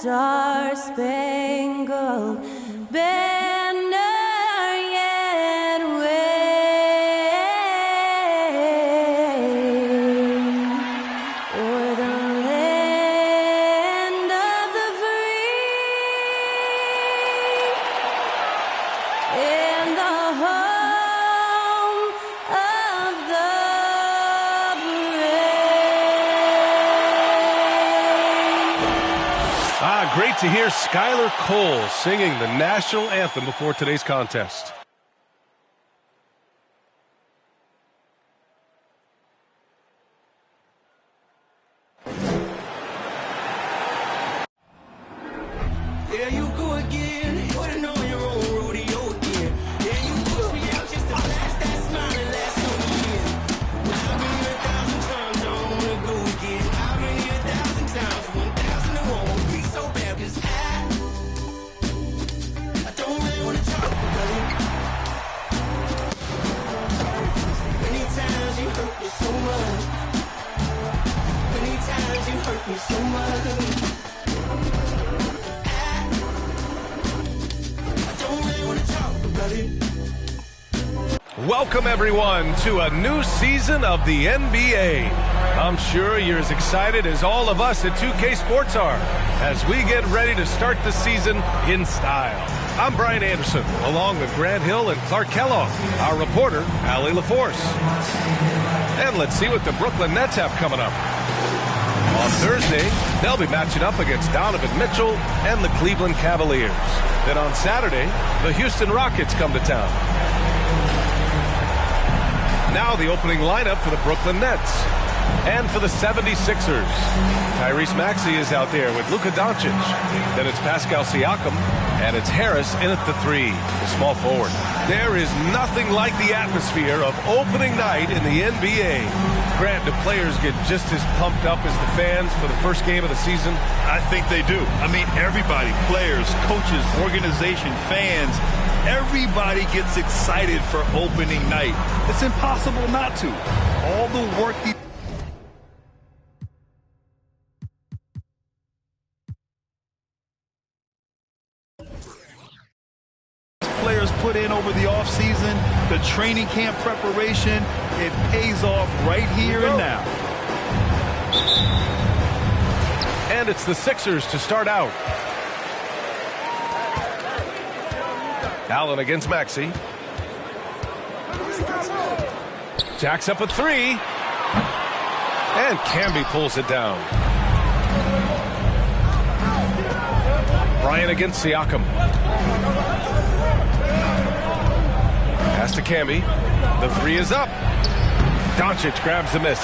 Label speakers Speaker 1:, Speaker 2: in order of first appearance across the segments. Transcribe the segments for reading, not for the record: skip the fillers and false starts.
Speaker 1: star-spangled banner yet wave o'er the land of the free and the home of the brave.
Speaker 2: Great to hear Skylar Cole singing the national anthem before today's contest.
Speaker 3: There you go again, putting on your own rodeo again. There you push me out just to blast that smile and last so years. I've been here 1,000 times, I don't wanna go again. I've been here 1,000 times, 1,000 and won't be so bad, 'cause I don't really wanna talk about it. Many times you hurt me so much. Many times you hurt me so much.
Speaker 2: Welcome, everyone, to a new season of the NBA. I'm sure you're as excited as all of us at 2K Sports are as we get ready to start the season in style. I'm Brian Anderson, along with Grant Hill and Clark Kellogg, our reporter, Allie LaForce. And let's see what the Brooklyn Nets have coming up. On Thursday, they'll be matching up against Donovan Mitchell and the Cleveland Cavaliers. Then on Saturday, the Houston Rockets come to town. Now the opening lineup for the Brooklyn Nets. And for the 76ers, Tyrese Maxey is out there with Luka Doncic. Then it's Pascal Siakam, and it's Harris in at the 3, the small forward. There is nothing like the atmosphere of opening night in the NBA. Grant, do players get just as pumped up as the fans for the first game of the season?
Speaker 4: I think they do. I mean, everybody, players, coaches, organization, fans, everybody gets excited for opening night. It's impossible not to. All the work players put in over the offseason, the training camp preparation, it pays off right here and now.
Speaker 2: And it's the Sixers to start out. Allen against Maxey. Jacks up a 3. And Camby pulls it down. Bryant against Siakam. Pass to Camby. The 3 is up. Doncic grabs the miss.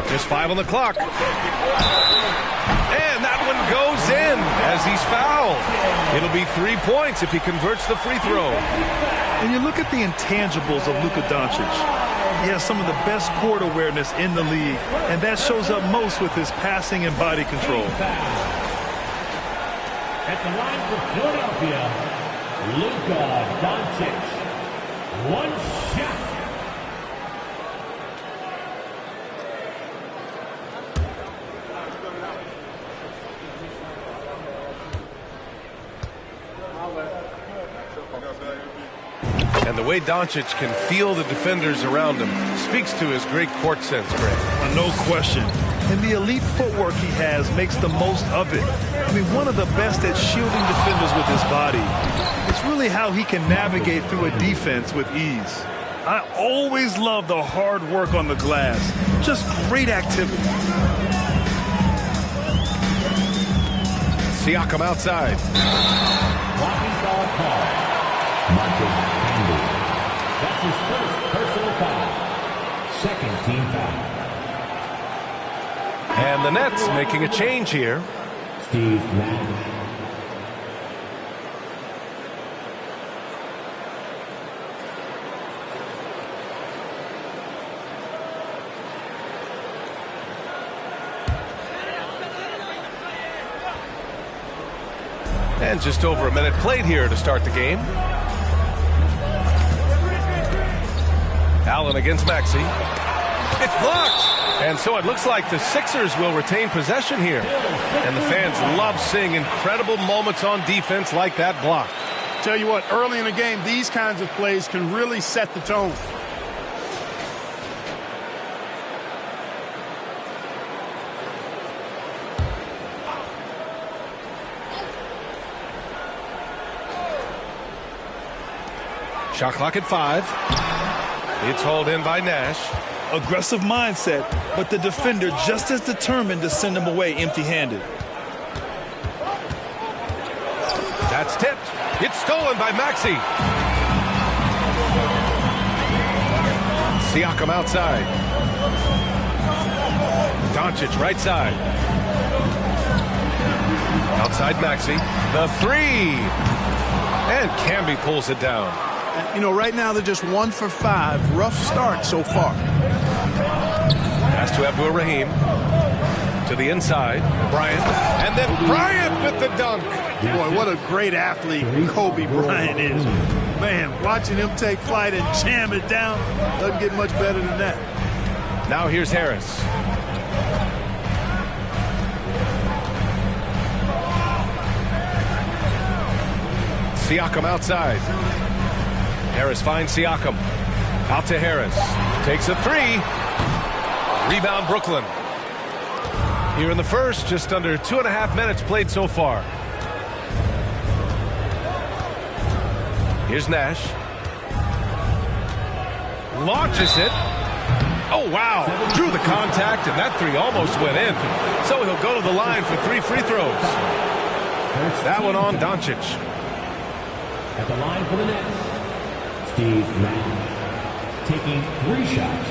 Speaker 2: Just 5 on the clock. And that one goes in as he's fouled. It'll be 3 points if he converts the free throw.
Speaker 4: And you look at the intangibles of Luka Doncic. He has some of the best court awareness in the league, and that shows up most with his passing and body control.
Speaker 5: At the line for Philadelphia, Luka Doncic. One shot.
Speaker 2: And the way Doncic can feel the defenders around him speaks to his great court sense, Greg.
Speaker 4: No question. And the elite footwork he has makes the most of it. I mean, one of the best at shielding defenders with his body. It's really how he can navigate through a defense with ease. I always love the hard work on the glass. Just great activity.
Speaker 2: Siakam outside.
Speaker 5: Blocking foul call. Marcus Camby. That's his first personal foul. Second team foul.
Speaker 2: And the Nets making a change here.
Speaker 5: Steve Nash.
Speaker 2: And just over a minute played here to start the game. Allen against Maxey. It's blocked. And so it looks like the Sixers will retain possession here. And the fans love seeing incredible moments on defense like that block.
Speaker 6: Tell you what, early in the game, these kinds of plays can really set the tone.
Speaker 2: Shot clock at 5. It's hauled in by Nash.
Speaker 4: Aggressive mindset, but the defender just as determined to send him away empty-handed.
Speaker 2: That's tipped. It's stolen by Maxey. Siakam outside. Doncic right side. Outside Maxey. The 3. And Camby pulls it down.
Speaker 6: You know, right now they're just 1 for 5. Rough start so far.
Speaker 2: Pass to Abdul Rahim. To the inside. Bryant. And then Bryant with the dunk.
Speaker 6: Boy, what a great athlete Kobe Bryant is. Man, watching him take flight and jam it down doesn't get much better than that.
Speaker 2: Now here's Harris. Siakam outside. Harris finds Siakam. Out to Harris. Takes a 3. Rebound Brooklyn. Here in the first, just under 2.5 minutes played so far. Here's Nash. Launches it. Oh, wow. Drew the contact, and that 3 almost went in. So he'll go to the line for 3 free throws. That one on Doncic.
Speaker 5: At the line for the Nets, Steve Madden, taking 3 shots.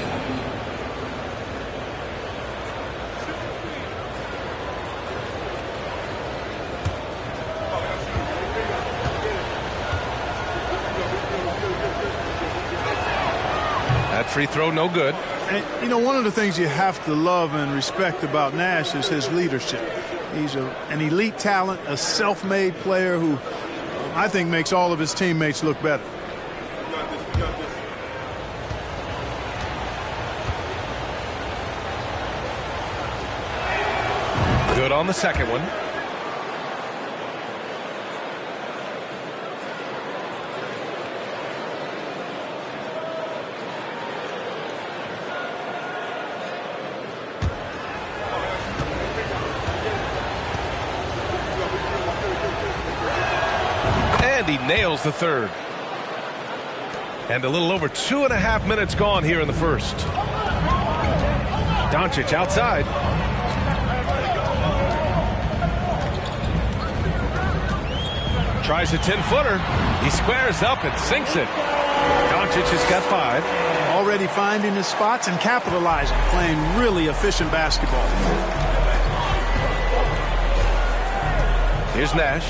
Speaker 2: That free throw no good.
Speaker 6: And, you know, one of the things you have to love and respect about Nash is his leadership. He's an elite talent, a self-made player who I think makes all of his teammates look better.
Speaker 2: Good on the second one. And he nails the third. And a little over 2.5 minutes gone here in the first. Doncic outside. Tries a 10-footer. He squares up and sinks it. Doncic has got 5.
Speaker 6: Already finding his spots and capitalizing, playing really efficient basketball.
Speaker 2: Here's Nash.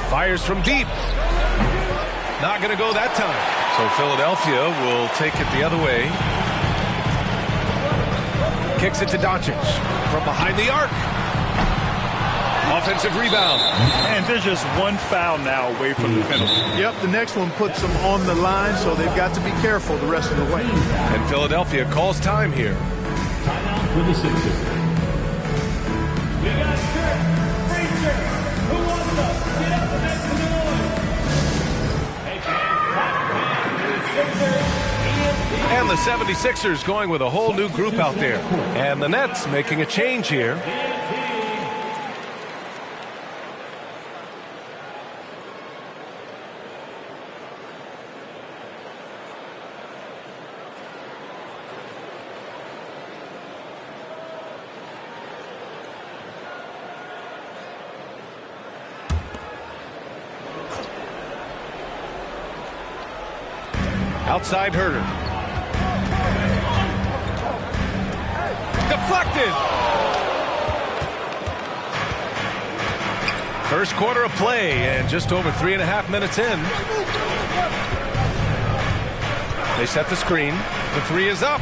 Speaker 2: Fires from deep. Not going to go that time. So Philadelphia will take it the other way. Kicks it to Doncic from behind the arc. Offensive rebound.
Speaker 4: And there's just one foul now away from the penalty.
Speaker 6: Yep, the next one puts them on the line, so they've got to be careful the rest of the way.
Speaker 2: And Philadelphia calls time here.
Speaker 5: Timeout for the Sixers. We got Kurt Frazier. Who wants to get up and make some noise? Hey, fans,
Speaker 2: And the 76ers going with a whole new group out there. And the Nets making a change here. Outside Herter. Deflected. First quarter of play, and just over 3.5 minutes in. They set the screen. The three is up.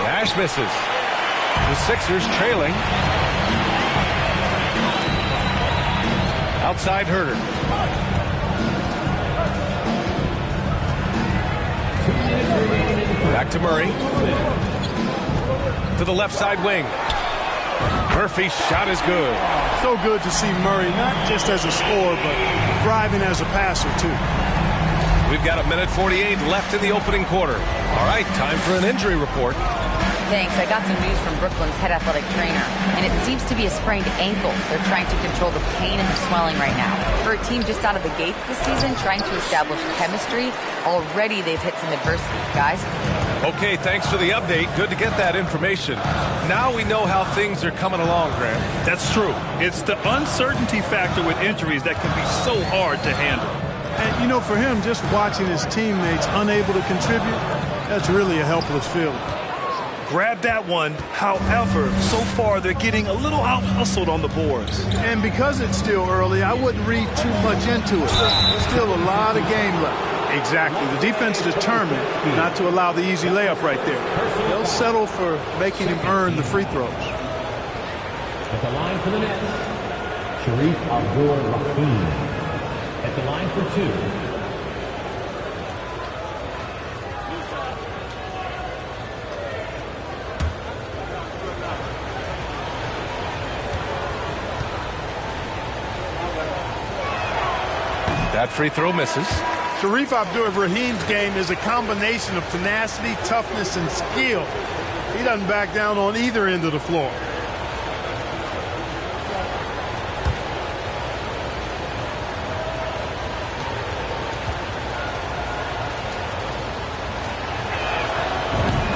Speaker 2: Nash misses. The Sixers trailing. Outside Herter. Back to Murray. To the left side wing. Murphy's shot is good.
Speaker 6: So good to see Murray, not just as a scorer, but thriving as a passer, too.
Speaker 2: We've got 1:48 left in the opening quarter. All right, time for an injury report.
Speaker 7: Thanks. I got some news from Brooklyn's head athletic trainer, and it seems to be a sprained ankle. They're trying to control the pain and the swelling right now. For a team just out of the gates this season, trying to establish chemistry, already they've hit some adversity. Guys?
Speaker 2: Okay, thanks for the update. Good to get that information. Now we know how things are coming along, Grant.
Speaker 8: That's true. It's the uncertainty factor with injuries that can be so hard to handle.
Speaker 6: And, you know, for him, just watching his teammates unable to contribute, that's really a helpless feeling.
Speaker 8: Grab that one. However, so far they're getting a little out-hustled on the boards.
Speaker 6: And because it's still early, I wouldn't read too much into it. Still a lot of game left. Exactly. The defense is determined not to allow the easy layup right there. They'll settle for making him earn the free throws.
Speaker 5: At the line for the Nets, Shareef Abdur-Rahim. At the line for two,
Speaker 2: That free throw misses.
Speaker 6: Shareef Abdur-Rahim's game is a combination of tenacity, toughness, and skill. He doesn't back down on either end of the floor.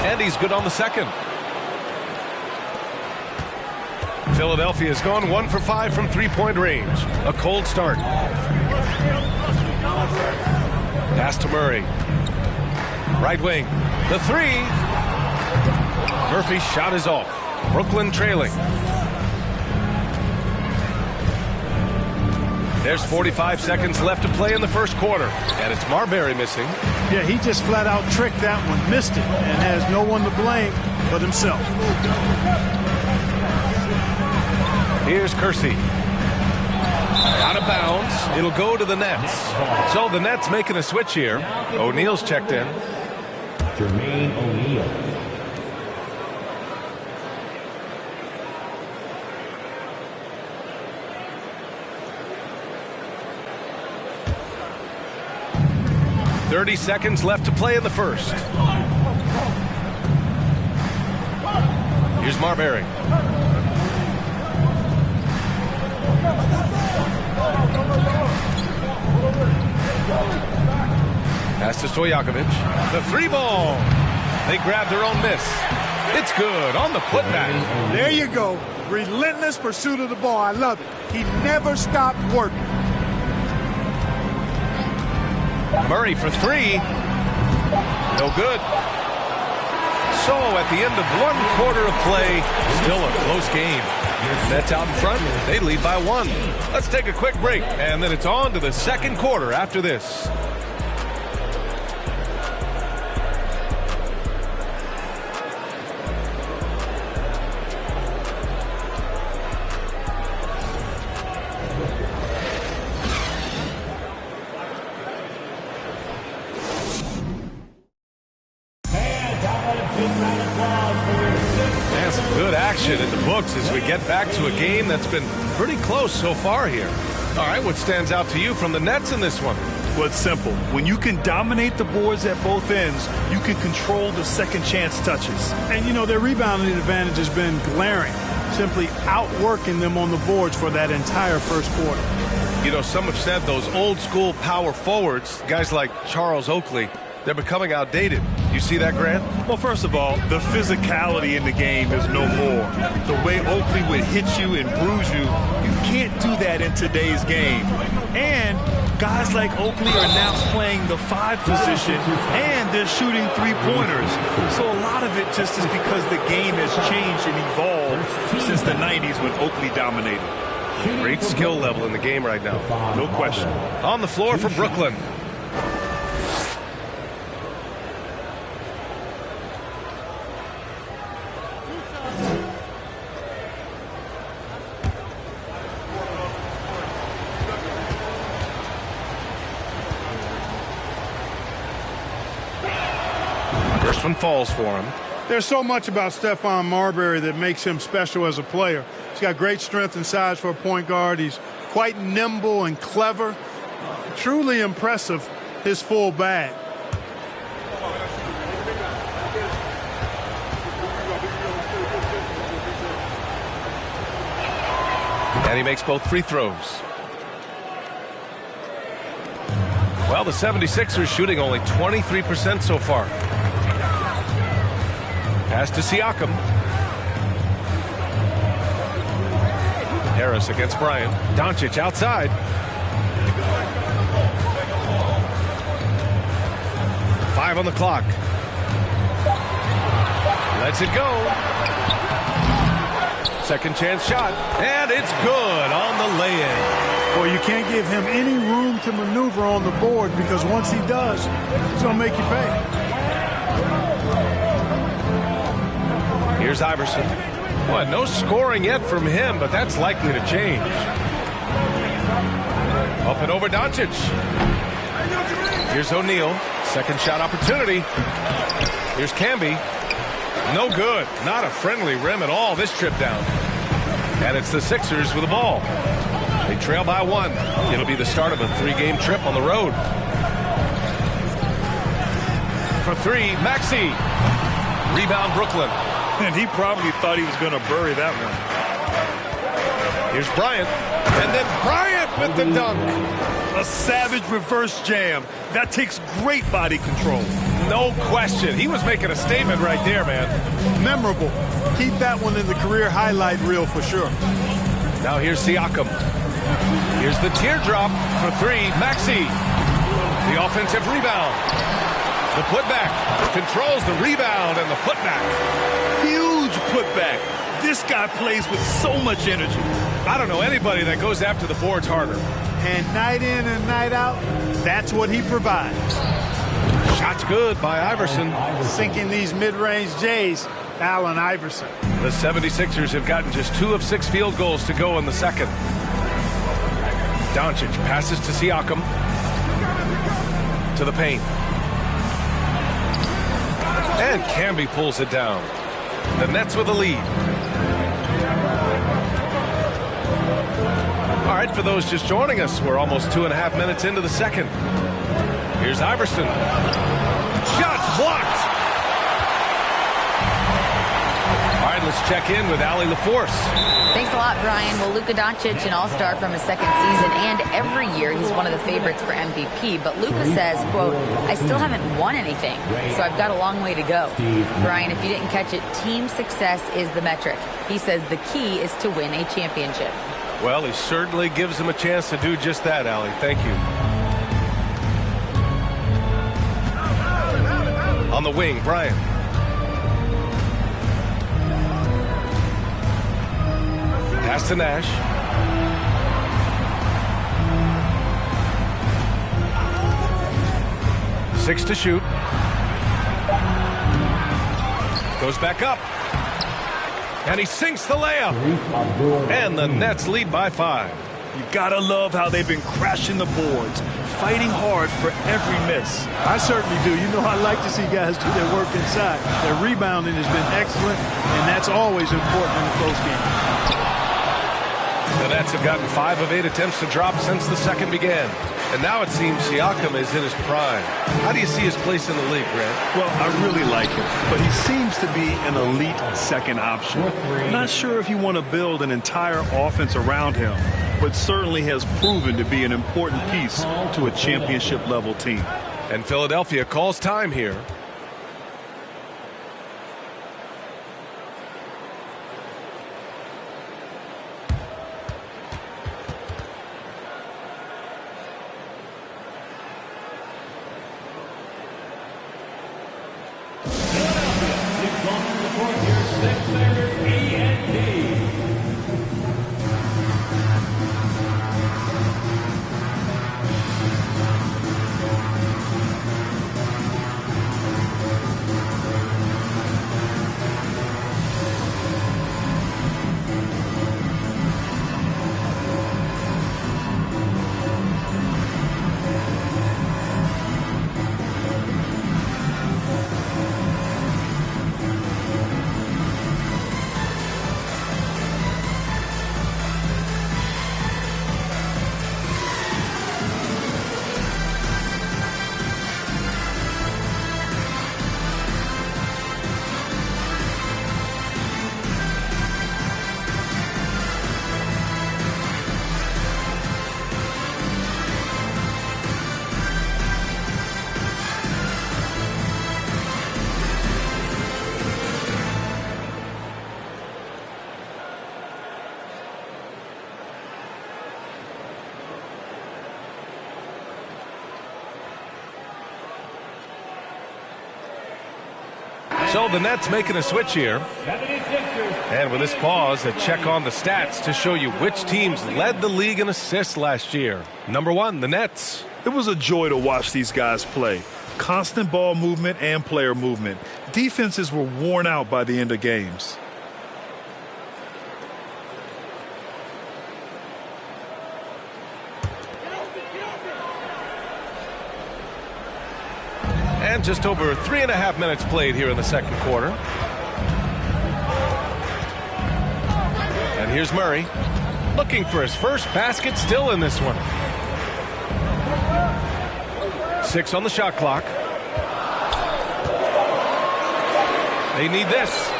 Speaker 2: And he's good on the second. Philadelphia has gone 1 for 5 from three-point range. A cold start. Pass to Murray. Right wing. The three. Murphy's shot is off. Brooklyn trailing. There's 45 seconds left to play in the first quarter. And it's Marbury missing.
Speaker 6: Yeah, he just flat out tricked that one, missed it, and has no one to blame but himself.
Speaker 2: Here's Kersey. Out of bounds. It'll go to the Nets. So the Nets making a switch here. O'Neal's checked in.
Speaker 5: Jermaine O'Neal.
Speaker 2: .30 seconds left to play in the first. Here's Marbury. Pass to Stojakovic. The three ball. They grab their own miss. It's good on the putback.
Speaker 6: There you go. Relentless pursuit of the ball. I love it. He never stopped working.
Speaker 2: Murray for three. No good. So at the end of 1 quarter of play, still a close game. Nets out in front. They lead by 1. Let's take a quick break, and then it's on to the second quarter after this. And some good action in the books as we get back to a game that's been pretty close so far here. All right, what stands out to you from the Nets in this one?
Speaker 8: Well, it's simple. When you can dominate the boards at both ends, you can control the second chance touches.
Speaker 6: And, you know, their rebounding advantage has been glaring, simply outworking them on the boards for that entire first quarter.
Speaker 2: You know, some have said those old school power forwards, guys like Charles Oakley, they're becoming outdated. You see that, Grant?
Speaker 8: Well, first of all, the physicality in the game is no more. The way Oakley would hit you and bruise you, you can't do that in today's game. And guys like Oakley are now playing the 5 position, and they're shooting three-pointers. So a lot of it just is because the game has changed and evolved since the 90s when Oakley dominated.
Speaker 2: Great skill level in the game right now.
Speaker 8: No question.
Speaker 2: On the floor for Brooklyn. First one falls for him.
Speaker 6: There's so much about Stephon Marbury that makes him special as a player. He's got great strength and size for a point guard. He's quite nimble and clever. Truly impressive, his full bag.
Speaker 2: And he makes both free throws. Well, the 76ers shooting only 23% so far. Pass to Siakam. Harris against Bryant. Doncic outside. Five on the clock. Lets it go. Second chance shot. And it's good on the lay-in.
Speaker 6: Boy, you can't give him any room to maneuver on the board because once he does, he's going to make you pay.
Speaker 2: Here's Iverson. Boy, no scoring yet from him, but that's likely to change. Up and over Doncic. Here's O'Neal. Second shot opportunity. Here's Camby. No good. Not a friendly rim at all this trip down. And it's the Sixers with the ball. They trail by one. It'll be the start of a three-game trip on the road. For three, Maxey. Rebound, Brooklyn.
Speaker 8: And he probably thought he was going to bury that one.
Speaker 2: Here's Bryant. And then Bryant with the dunk.
Speaker 8: A savage reverse jam. That takes great body control.
Speaker 2: No question. He was making a statement right there, man.
Speaker 6: Memorable. Keep that one in the career highlight reel for sure.
Speaker 2: Now here's Siakam. Here's the teardrop for three. Maxey. The offensive rebound. The putback. Controls the rebound and the putback.
Speaker 8: Huge putback. This guy plays with so much energy.
Speaker 2: I don't know anybody that goes after the boards harder.
Speaker 6: And night in and night out, that's what he provides.
Speaker 2: Shot's good by Iverson.
Speaker 6: Sinking these mid-range J's, Allen Iverson.
Speaker 2: The 76ers have gotten just 2 of 6 field goals to go in the second. Doncic passes to Siakam. To the paint. And Camby pulls it down. The Nets with a lead. All right, for those just joining us, we're almost 2.5 minutes into the second. Here's Iverson. Shots blocked. All right, let's check in with Allie LaForce.
Speaker 7: Thanks a lot, Brian. Well, Luka Doncic, an all-star from his second season, and every year he's one of the favorites for MVP. But Luka says, quote, I still haven't won anything, so I've got a long way to go. Brian, if you didn't catch it, team success is the metric. He says the key is to win a championship.
Speaker 2: Well, he certainly gives him a chance to do just that, Allie. Thank you. On the wing, Bryant. Pass to Nash. Six to shoot. Goes back up. And he sinks the layup. And the Nets lead by 5.
Speaker 8: You gotta love how they've been crashing the boards, fighting hard for every miss.
Speaker 6: I certainly do. You know, I like to see guys do their work inside. Their rebounding has been excellent, and that's always important in a close game.
Speaker 2: The Nets have gotten 5 of 8 attempts to drop since the second began. And now it seems Siakam is in his prime. How do you see his place in the league, Grant?
Speaker 8: Well, I really like him, but he seems to be an elite second option. Not sure if you want to build an entire offense around him, but certainly has proven to be an important piece to a championship-level team.
Speaker 2: And Philadelphia calls time here. So the Nets making a switch here.
Speaker 5: 76ers.
Speaker 2: And with this pause, a check on the stats to show you which teams led the league in assists last year. Number 1, the Nets.
Speaker 4: It was a joy to watch these guys play. Constant ball movement and player movement. Defenses were worn out by the end of games.
Speaker 2: And just over 3.5 minutes played here in the second quarter. And here's Murray, looking for his first basket, still in this one. 6 on the shot clock. They need this.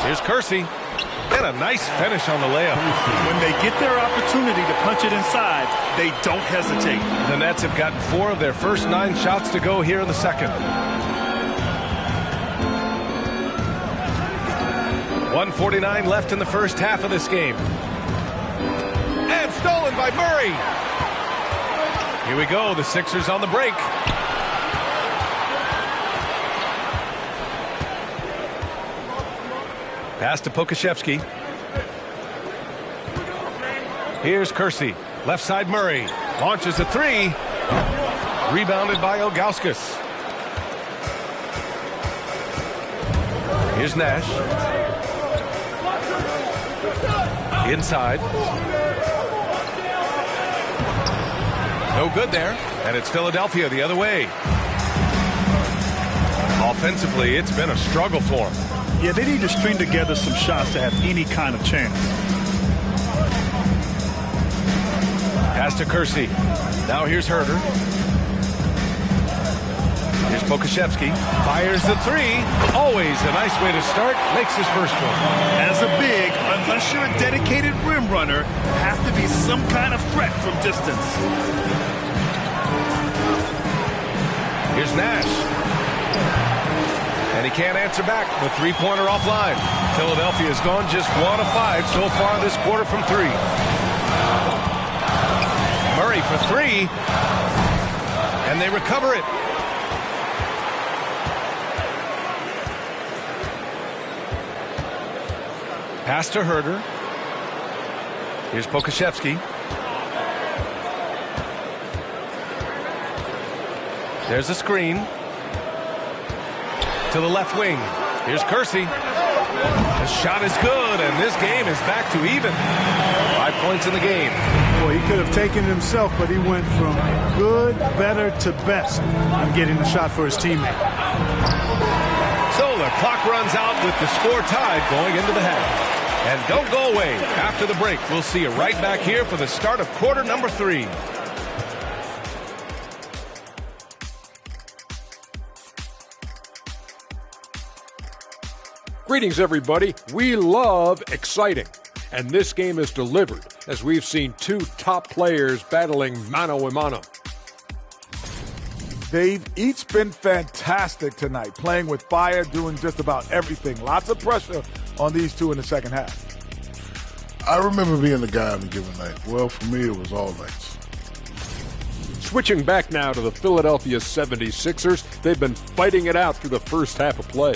Speaker 2: Here's Kersey. And a nice finish on the layup.
Speaker 8: When they get their opportunity to punch it inside, they don't hesitate.
Speaker 2: The Nets have gotten 4 of their first 9 shots to go here in the second. 1:49 left in the first half of this game. And stolen by Murray. Here we go, the Sixers on the break. Pass to Pokusevski. Here's Kersey. Left side Murray. Launches a 3. Rebounded by Ilgauskas. Here's Nash. Inside. No good there. And it's Philadelphia the other way. Offensively, it's been a struggle for them.
Speaker 4: Yeah, they need to string together some shots to have any kind of chance.
Speaker 2: Pass to Kersey. Now here's Herter. Here's Pokusevski. Fires the 3. Always a nice way to start. Makes his first one.
Speaker 8: As a big, unless you're a dedicated rim runner, have to be some kind of threat from distance.
Speaker 2: Here's Nash. And he can't answer back. The three-pointer offline. Philadelphia's gone just 1 of 5 so far this quarter from 3. Murray for 3. And they recover it. Pass to Herter. Here's Pokusevski. There's a screen. To the left wing. Here's Kersey. The shot is good, and this game is back to even. 5 points in the game.
Speaker 6: Boy, he could have taken it himself, but he went from good, better to best on getting the shot for his teammate.
Speaker 2: So the clock runs out with the score tied going into the half. And don't go away. After the break, we'll see you right back here for the start of quarter number 3.
Speaker 9: Greetings, everybody. We love exciting. And this game is delivered as we've seen 2 top players battling mano a mano.
Speaker 10: They've each been fantastic tonight, playing with fire, doing just about everything. Lots of pressure on these 2 in the second half.
Speaker 11: I remember being the guy on a given night. Well, for me, it was all nights.
Speaker 9: Switching back now to the Philadelphia 76ers, they've been fighting it out through the first half of play.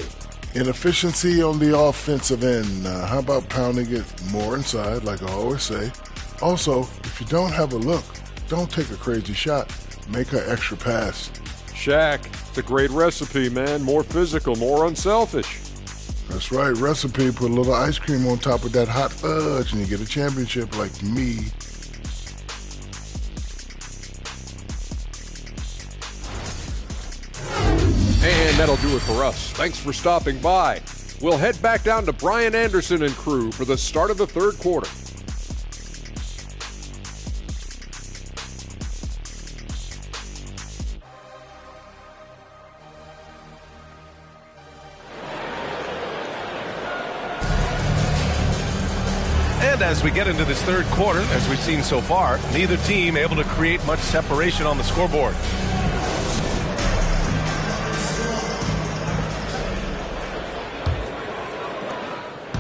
Speaker 11: Inefficiency on the offensive end. How about pounding it more inside, like I always say? Also, if you don't have a look, don't take a crazy shot. Make an extra pass.
Speaker 9: Shaq, it's a great recipe, man. More physical, more unselfish.
Speaker 11: That's right. Recipe, put a little ice cream on top of that hot fudge and you get a championship like me.
Speaker 9: And that'll do it for us. Thanks for stopping by. We'll head back down to Brian Anderson and crew for the start of the third quarter.
Speaker 2: And as we get into this third quarter, as we've seen so far, neither team able to create much separation on the scoreboard.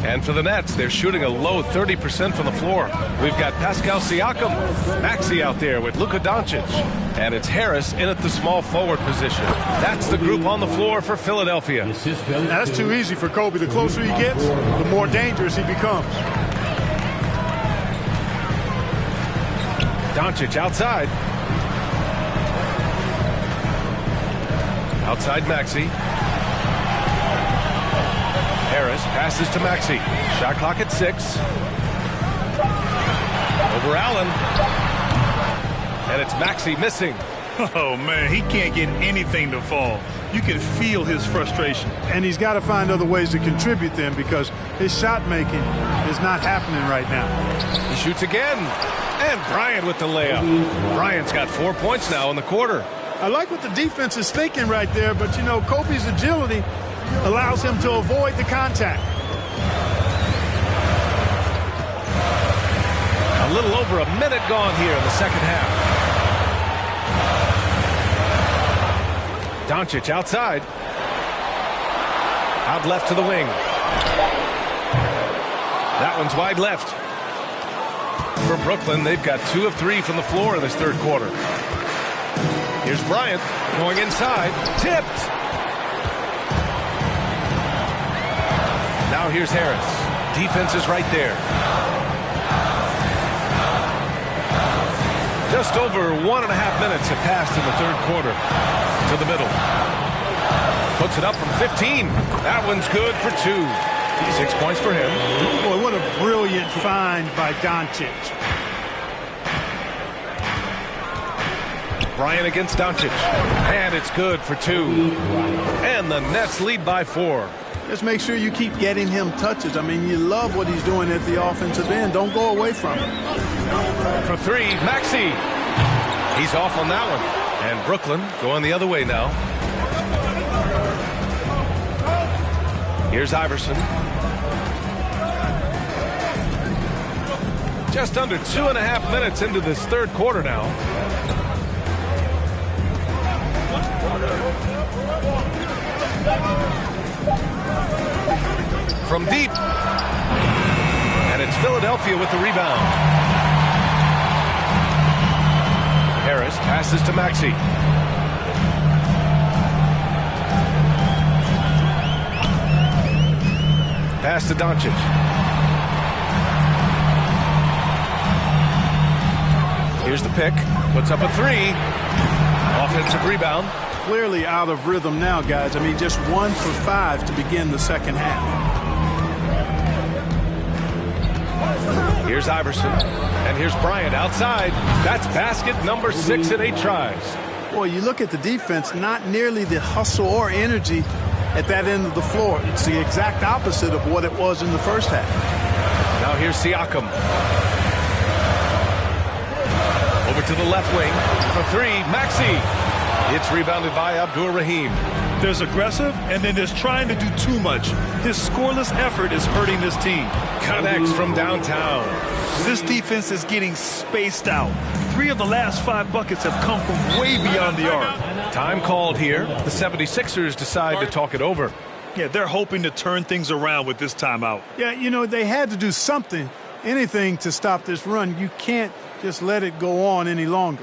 Speaker 2: And for the Nets, they're shooting a low 30% from the floor. We've got Pascal Siakam, Maxey out there with Luka Doncic. And it's Harris in at the small forward position. That's the group on the floor for Philadelphia.
Speaker 6: Now, that's too easy for Kobe. The closer he gets, the more dangerous he becomes.
Speaker 2: Doncic outside. Outside Maxey. Harris passes to Maxey. Shot clock at 6. Over Allen. And it's Maxey missing.
Speaker 8: Oh, man, he can't get anything to fall. You can feel his frustration.
Speaker 6: And he's got to find other ways to contribute then, because his shot making is not happening right now.
Speaker 2: He shoots again. And Bryant with the layup. Bryant's got 4 points now in the quarter.
Speaker 6: I like what the defense is thinking right there, but, you know, Kobe's agility allows him to avoid the contact.
Speaker 2: A little over a minute gone here in the second half. Doncic outside. Out left to the wing. That one's wide left. For Brooklyn, they've got 2 of 3 from the floor in this third quarter. Here's Bryant going inside. Tipped. Now here's Harris. Defense is right there. Just over 1.5 minutes have passed in the third quarter. To the middle. Puts it up from 15. That one's good for 2. 6 points for him.
Speaker 6: Boy, what a brilliant find by Doncic.
Speaker 2: Bryant against Doncic. And it's good for 2. And the Nets lead by 4.
Speaker 6: Just make sure you keep getting him touches. I mean, you love what he's doing at the offensive end. Don't go away from it.
Speaker 2: For 3, Maxey. He's off on that one. And Brooklyn going the other way now. Here's Iverson. Just under 2.5 minutes into this third quarter now. From deep. And it's Philadelphia with the rebound. Harris passes to Maxey. Pass to Doncic. Here's the pick. Puts up a 3. Offensive rebound.
Speaker 6: Clearly out of rhythm now, guys. I mean, just 1 for 5 to begin the second half.
Speaker 2: Here's Iverson. And here's Bryant outside. That's basket number 6 in 8 tries.
Speaker 6: Boy, you look at the defense, not nearly the hustle or energy at that end of the floor. It's the exact opposite of what it was in the first half.
Speaker 2: Now here's Siakam. Over to the left wing for 3. Maxey. It's rebounded by Abdur-Rahim.
Speaker 8: There's aggressive, and then there's trying to do too much. His scoreless effort is hurting this team.
Speaker 2: Connects from downtown.
Speaker 8: This defense is getting spaced out. 3 of the last 5 buckets have come from way beyond the arc.
Speaker 2: Time called here. The 76ers decide to talk it over.
Speaker 8: Yeah, they're hoping to turn things around with this timeout.
Speaker 6: Yeah, you know, they had to do something, anything to stop this run. You can't just let it go on any longer.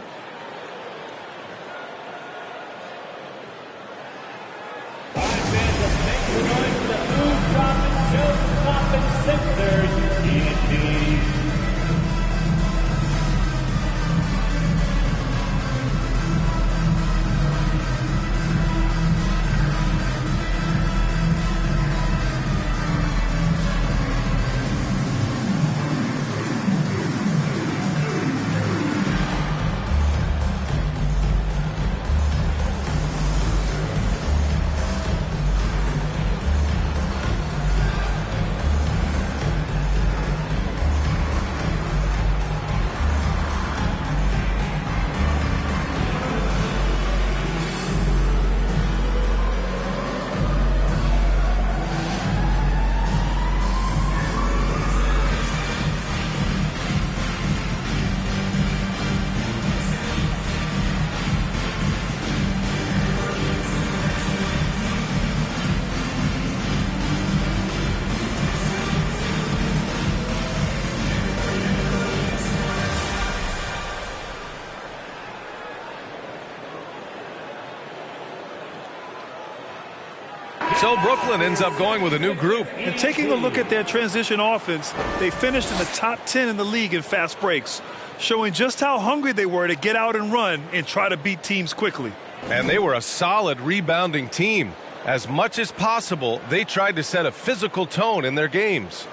Speaker 2: so Brooklyn ends up going with a new group.
Speaker 4: And taking a look at their transition offense, they finished in the top 10 in the league in fast breaks, showing just how hungry they were to get out and run and try to beat teams quickly.
Speaker 2: And they were a solid rebounding team. As much as possible, they tried to set a physical tone in their games.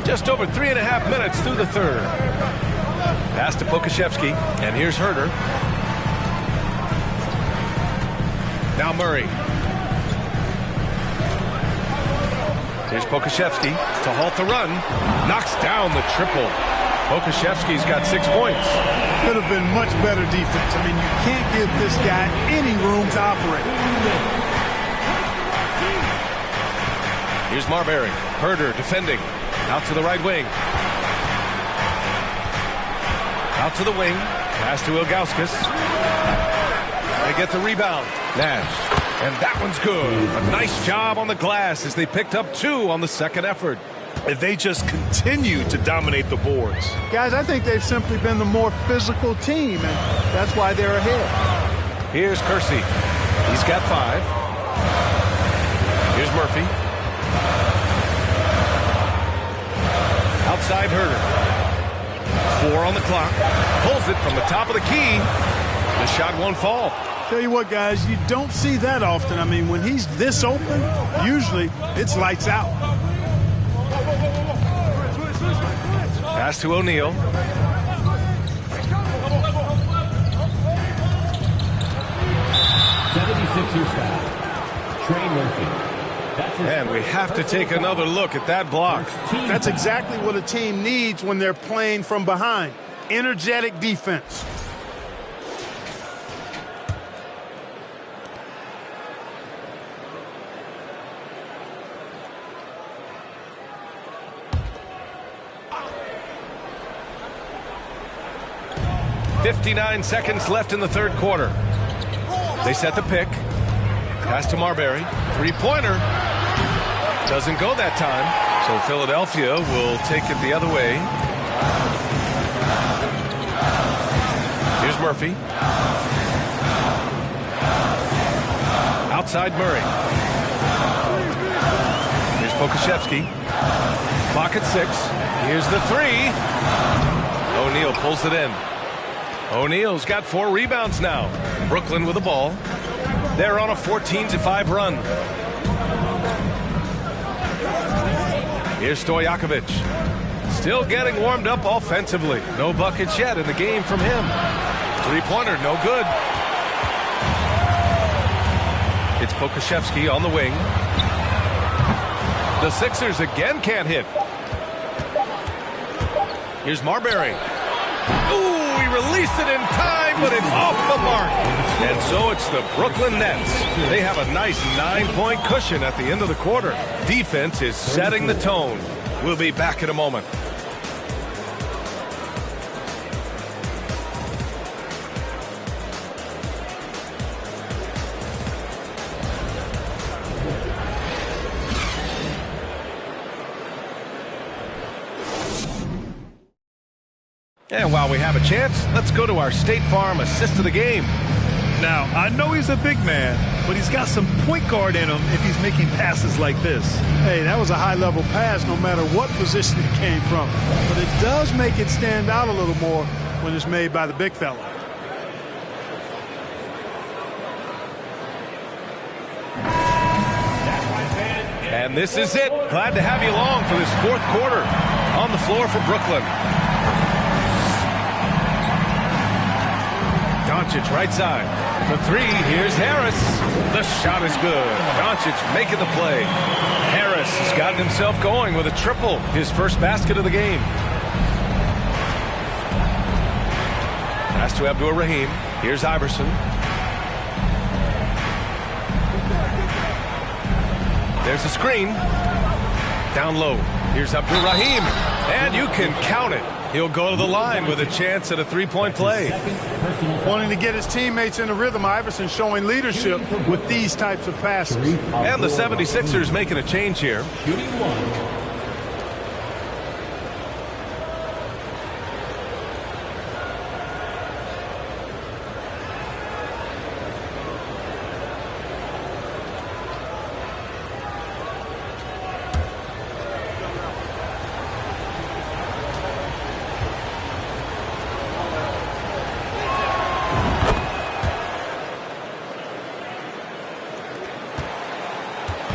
Speaker 2: Just over 3.5 minutes through the third. Pass to Pokusevski, and here's Herder. Now Murray. Here's Pokusevski to halt the run. Knocks down the triple. Pokusevski's got 6 points.
Speaker 6: Could have been much better defense. I mean, you can't give this guy any room to operate.
Speaker 2: Here's Marbury. Herder defending. Out to the right wing. Out to the wing. Pass to Ilgauskas. They get the rebound. Nash. And that one's good. A nice job on the glass as they picked up 2 on the second effort.
Speaker 8: And they just continue to dominate the boards.
Speaker 6: Guys, I think they've simply been the more physical team, and that's why they're ahead.
Speaker 2: Here's Kersey. He's got 5. Here's Murphy. Outside Herder. 4 on the clock. Pulls it from the top of the key. The shot won't fall.
Speaker 6: Tell you what, guys, you don't see that often. I mean, when he's this open, usually it's lights out.
Speaker 2: Pass to O'Neal.
Speaker 5: Trey Murphy.
Speaker 2: And we have to take another look at that block.
Speaker 6: That's exactly what a team needs when they're playing from behind. Energetic defense.
Speaker 2: .59 seconds left in the third quarter. They set the pick. Pass to Marbury. Three-pointer. Doesn't go that time. So Philadelphia will take it the other way. Here's Murphy. Outside Murray. Here's Pokusevski. Clock at 6. Here's the 3. O'Neal pulls it in. O'Neal's got 4 rebounds now. Brooklyn with the ball. They're on a 14-5 run. Here's Stojakovic. Still getting warmed up offensively. No buckets yet in the game from him. Three-pointer, no good. It's Pokusevski on the wing. The Sixers again can't hit. Here's Marbury. Ooh, he released it in time, but it's off the mark. And so it's the Brooklyn Nets. They have a nice 9-point cushion at the end of the quarter. Defense is setting the tone. We'll be back in a moment. And while we have a chance, let's go to our State Farm assist of the game.
Speaker 4: Now, I know he's a big man, but he's got some point guard in him if he's making passes like this.
Speaker 6: Hey, that was a high-level pass no matter what position it came from. But it does make it stand out a little more when it's made by the big fella.
Speaker 2: And this is it. Glad to have you along for this fourth quarter. On the floor for Brooklyn. Doncic right side. For 3, here's Harris. The shot is good. Doncic making the play. Harris has gotten himself going with a triple. His first basket of the game. Pass to Abdur-Rahim. Here's Iverson. There's a screen. Down low. Here's Abdur-Rahim. And you can count it. He'll go to the line with a chance at a three-point play.
Speaker 6: Wanting to get his teammates in a rhythm, Iverson showing leadership with these types of passes.
Speaker 2: And the 76ers making a change here.
Speaker 5: Shooting one.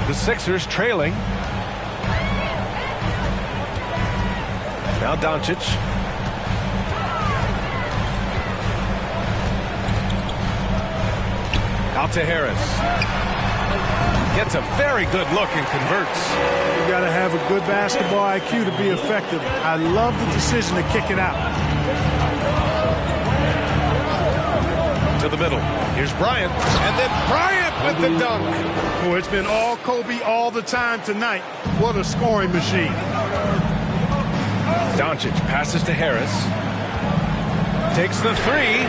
Speaker 2: The Sixers trailing. Now Doncic. Out to Harris. Gets a very good look and converts.
Speaker 6: You got to have a good basketball IQ to be effective. I love the decision to kick it out.
Speaker 2: To the middle. Here's Bryant. And then Bryant with the dunk.
Speaker 6: Oh, it's been all Kobe all the time tonight. What a scoring machine.
Speaker 2: Doncic passes to Harris. Takes the three.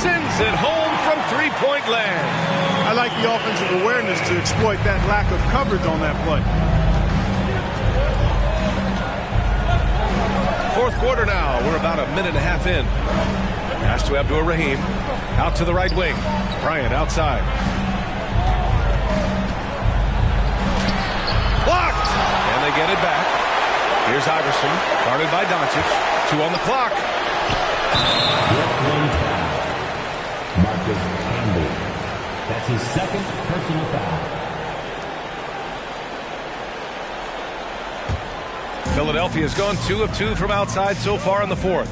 Speaker 2: Sends it home from three-point land.
Speaker 6: I like the offensive awareness to exploit that lack of coverage on that play.
Speaker 2: Fourth quarter now. We're about a minute and a half in. Pass to Abdur-Rahim. Out to the right wing. Bryant outside. Blocked! And they get it back. Here's Iverson, guarded by Doncic. 2 on the clock.
Speaker 5: Marcus Camby. That's his second personal foul.
Speaker 2: Philadelphia's gone 2 of 2 from outside so far in the fourth.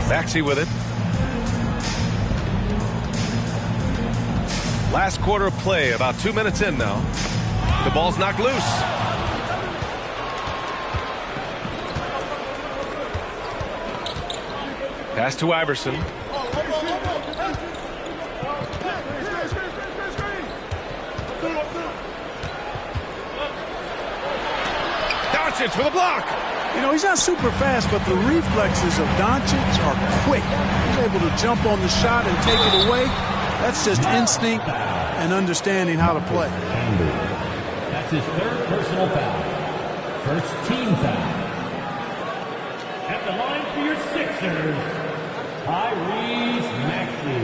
Speaker 2: Maxey with it. Last quarter of play, about 2 minutes in now. The ball's knocked loose. Pass to Iverson. Doncic with a block.
Speaker 6: You know, he's not super fast, but the reflexes of Doncic are quick. He's able to jump on the shot and take it away. That's just instinct and understanding how to play.
Speaker 5: That's his third personal foul. First team foul. At the line for your Sixers, Tyrese Maxey.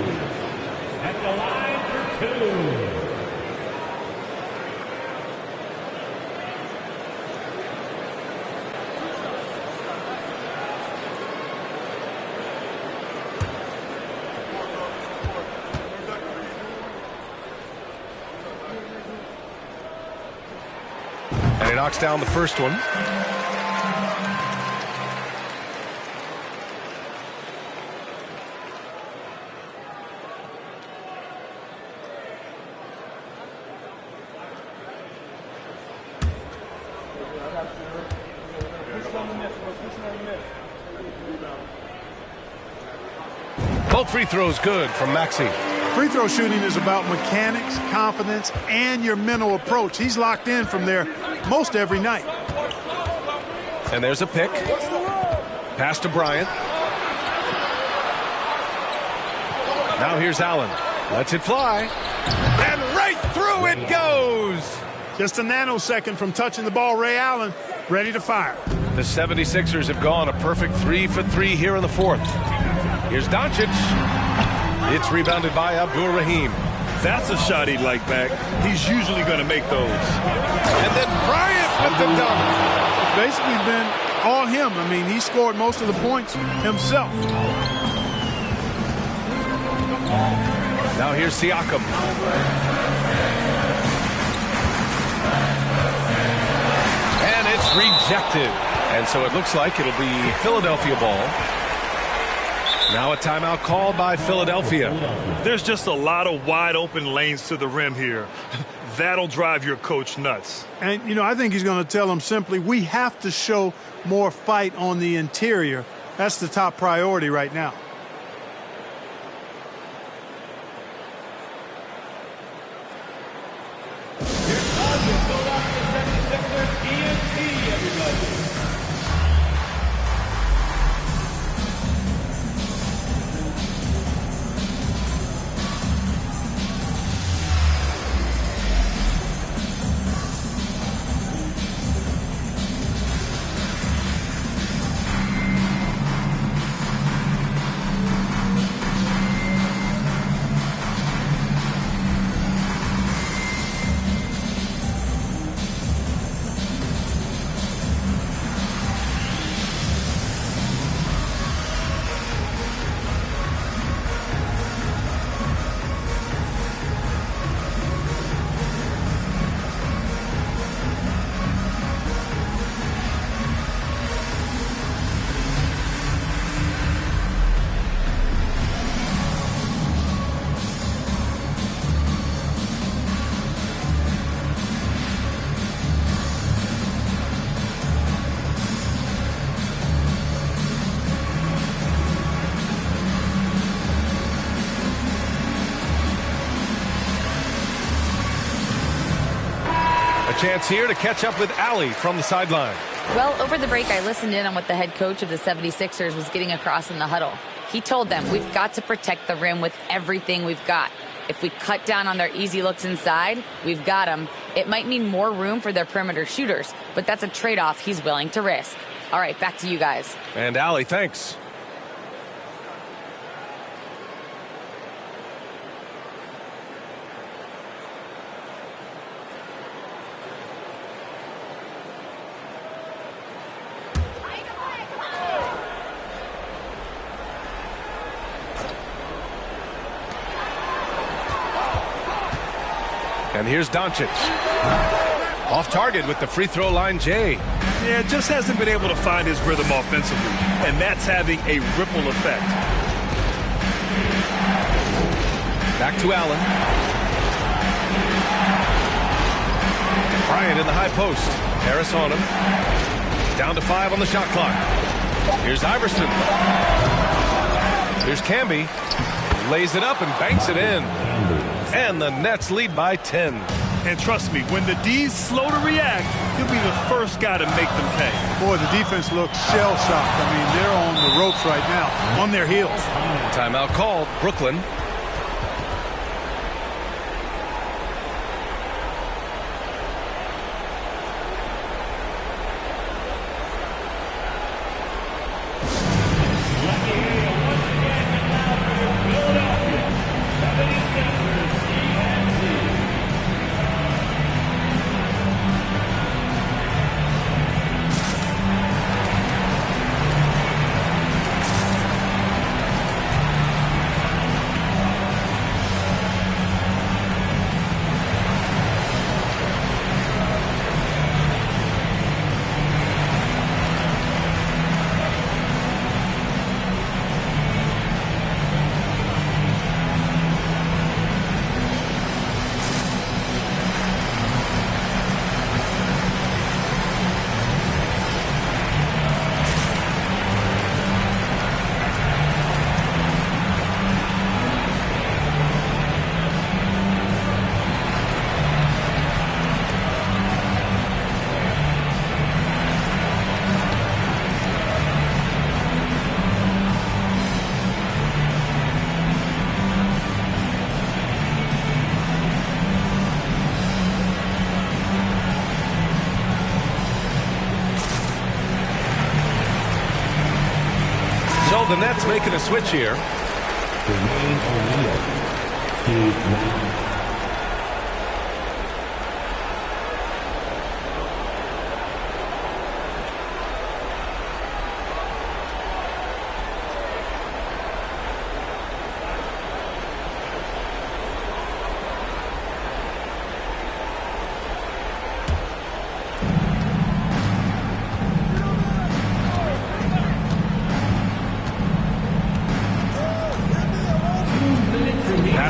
Speaker 5: At the line for 2.
Speaker 2: And he knocks down the first one. Both free throws good from Maxey.
Speaker 6: Free throw shooting is about mechanics, confidence, and your mental approach. He's locked in from there most every night.
Speaker 2: And there's a pick. Pass to Bryant. Now here's Allen. Lets it fly. And right through it goes.
Speaker 6: Just a nanosecond from touching the ball, Ray Allen, ready to fire.
Speaker 2: The 76ers have gone a perfect 3 for 3 here in the fourth. Here's Doncic. It's rebounded by Abdur-Rahim.
Speaker 8: That's a shot he'd like back. He's usually going to make those.
Speaker 2: And then Bryant with the dunk.
Speaker 6: It's basically been all him. I mean, he scored most of the points himself.
Speaker 2: Now here's Siakam. And it's rejected. And so it looks like it'll be Philadelphia ball. Now a timeout called by Philadelphia.
Speaker 8: There's just a lot of wide open lanes to the rim here. That'll drive your coach nuts.
Speaker 6: And, you know, I think he's going to tell them simply, we have to show more fight on the interior. That's the top priority right now.
Speaker 5: Northern ENT, everybody.
Speaker 2: Chance here to catch up with Allie from the sideline.
Speaker 7: Well, over the break, I listened in on what the head coach of the 76ers was getting across in the huddle. He told them, we've got to protect the rim with everything we've got. If we cut down on their easy looks inside, we've got them. It might mean more room for their perimeter shooters, but that's a trade-off he's willing to risk. All right, back to you guys.
Speaker 2: And Allie, thanks. And here's Doncic. Off target with the free throw line, Jay.
Speaker 8: Yeah, just hasn't been able to find his rhythm offensively, and that's having a ripple effect.
Speaker 2: Back to Allen. Bryant in the high post. Harris on him. Down to 5 on the shot clock. Here's Iverson. Here's Camby. Lays it up and banks it in. And the Nets lead by 10.
Speaker 8: And trust me, when the D's slow to react, he'll be the first guy to make them pay.
Speaker 6: Boy, the defense looks shell-shocked. I mean, they're on the ropes right now, on their heels.
Speaker 2: Timeout called. Brooklyn. The Nets making a switch here.
Speaker 5: Dwayne O'Neal. Steve Nash.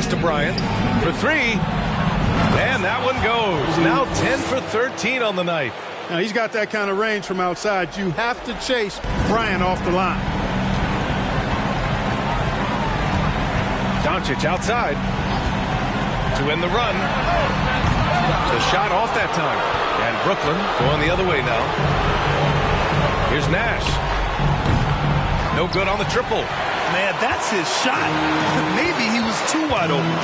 Speaker 2: To Bryant for 3, and that one goes. Now 10 for 13 on the night.
Speaker 6: Now he's got that kind of range from outside. You have to chase Bryant off the line.
Speaker 2: Doncic outside to end the run. The shot off that time. And Brooklyn going the other way now. Here's Nash. No good on the triple.
Speaker 8: Man, that's his shot. Maybe he was too wide open.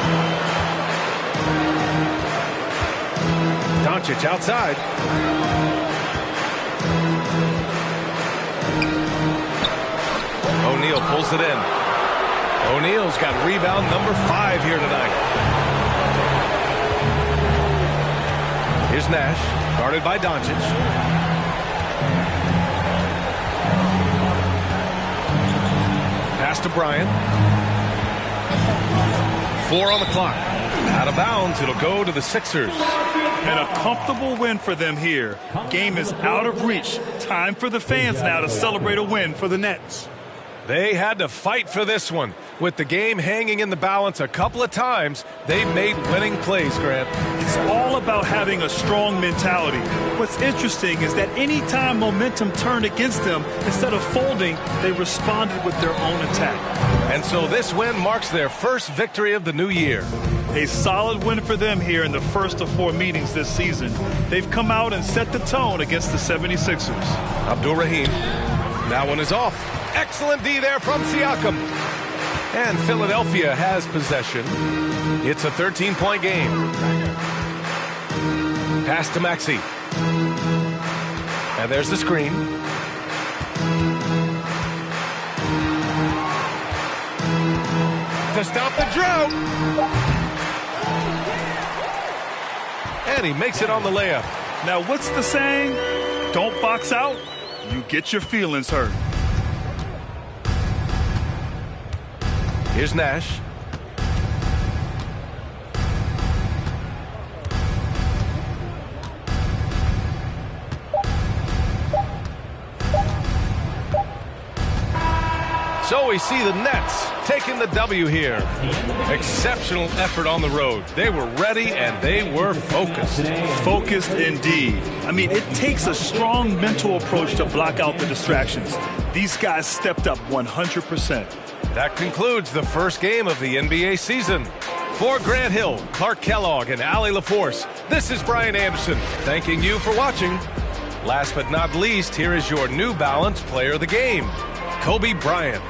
Speaker 2: Doncic outside. O'Neal pulls it in. O'Neal's got rebound number 5 here tonight. Here's Nash, guarded by Doncic. Pass to Bryant. 4 on the clock. Out of bounds, it'll go to the Sixers.
Speaker 8: And a comfortable win for them here. Game is out of reach. Time for the fans now to celebrate a win for the Nets.
Speaker 2: They had to fight for this one. With the game hanging in the balance a couple of times, they made winning plays, Grant.
Speaker 8: It's all about having a strong mentality. What's interesting is that any time momentum turned against them, instead of folding, they responded with their own attack.
Speaker 2: And so this win marks their first victory of the new year.
Speaker 8: A solid win for them here in the first of 4 meetings this season. They've come out and set the tone against the 76ers.
Speaker 2: Abdur-Rahim. That one is off. Excellent D there from Siakam. And Philadelphia has possession. It's a 13-point game. Pass to Maxey. And there's the screen. To stop the drought. And he makes it on the layup.
Speaker 8: Now, what's the saying? Don't box out, you get your feelings hurt.
Speaker 2: Here's Nash. So we see the Nets taking the W here. Exceptional effort on the road. They were ready and they were focused.
Speaker 8: Focused indeed. I mean, it takes a strong mental approach to block out the distractions. These guys stepped up 100%.
Speaker 2: That concludes the first game of the NBA season. For Grant Hill, Clark Kellogg, and Allie LaForce, this is Brian Anderson, thanking you for watching. Last but not least, here is your New Balance Player of the Game, Kobe Bryant.